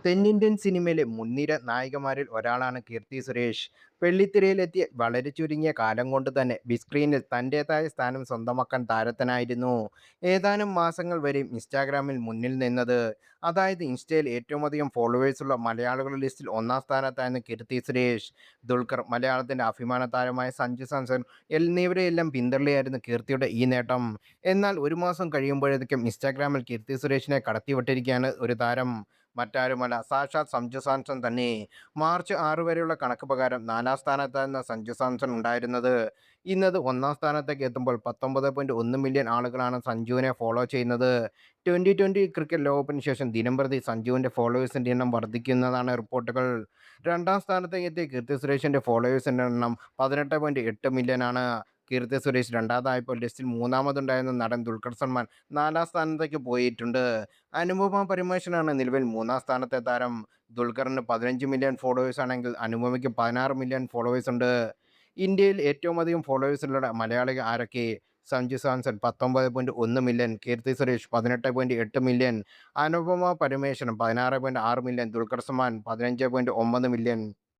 തെന്നിന്ത്യൻ സിനിമയിലെ മുൻനിര നായികമാരിൽ ഒരാളാണ് കീർത്തി സുരേഷ്. വെള്ളിത്തിരയിലെത്തിയ വളരെ ചുരുങ്ങിയ കാലം കൊണ്ട് തന്നെ ബിഗ് സ്ക്രീനിൽ തൻ്റേതായ സ്ഥാനം സ്വന്തമാക്കാൻ താരത്തിനായിരുന്നു. ഏതാനും മാസങ്ങൾ വരെയും ഇൻസ്റ്റാഗ്രാമിൽ മുന്നിൽ നിന്നത്. അതായത് ഇൻസ്റ്റയിൽ ഏറ്റവും അധികം ഫോളോവേഴ്സുള്ള മലയാളികളുടെ ലിസ്റ്റിൽ ഒന്നാം സ്ഥാനത്തായിരുന്നു കീർത്തി സുരേഷ്. ദുൽഖർ, മലയാളത്തിൻ്റെ അഭിമാന താരമായ സഞ്ജു സാംസൺ എന്നിവരെയെല്ലാം പിന്തള്ളിയായിരുന്നു കീർത്തിയുടെ ഈ നേട്ടം. എന്നാൽ ഒരു മാസം കഴിയുമ്പോഴേക്കും ഇൻസ്റ്റാഗ്രാമിൽ കീർത്തി സുരേഷിനെ കടത്തിവിട്ടിരിക്കുകയാണ് ഒരു താരം. മറ്റാരുമല്ല, സാക്ഷാൽ സഞ്ജു സാംസൺ തന്നെ. മാർച്ച് 6 വരെയുള്ള കണക്ക് പ്രകാരം 4-ാം സ്ഥാനത്തായിരുന്ന സഞ്ജു സാംസൺ ഉണ്ടായിരുന്നത്. ഇന്നത് 1-ാം സ്ഥാനത്തേക്ക് എത്തുമ്പോൾ 19.1 മില്യൺ ആളുകളാണ് സഞ്ജുവിനെ ഫോളോ ചെയ്യുന്നത്. 2020 ക്രിക്കറ്റ് ലോകകപ്പിന് ശേഷം ദിനംപ്രതി സഞ്ജുവിൻ്റെ ഫോളോവേഴ്സിൻ്റെ എണ്ണം വർദ്ധിക്കുന്നതാണ് റിപ്പോർട്ടുകൾ. 2-ാം സ്ഥാനത്തേക്ക് എത്തിയ കീർത്തി സുരേഷിൻ്റെ ഫോളോവേഴ്സിൻ്റെ എണ്ണം 18.8 മില്യനാണ്. കീർത്തി സുരേഷ് രണ്ടാമതായപ്പോൾ ലിസ്റ്റിൽ മൂന്നാമതുണ്ടായിരുന്ന നടൻ ദുൽഖർ സൽമാൻ 4-ാം സ്ഥാനത്തേക്ക് പോയിട്ടുണ്ട്. അനുപമ പരമേശ്വരനാണ് നിലവിൽ 3-ാം സ്ഥാനത്തെ താരം. ദുൽഖറിന് 15 മില്യൺ ഫോളോവേഴ്സ് ആണെങ്കിൽ അനുപമയ്ക്ക് 16 മില്യൺ ഫോളോവേഴ്സ് ഉണ്ട്. ഇന്ത്യയിൽ ഏറ്റവും അധികം ഫോളോവേഴ്സുള്ള മലയാളി ആരൊക്കെ? Sanju Samson 19.1 million, Keerthy Suresh 18.8 million, Anupama Parameswaran 16.6 million, Dulquer Salmaan 15.9 million.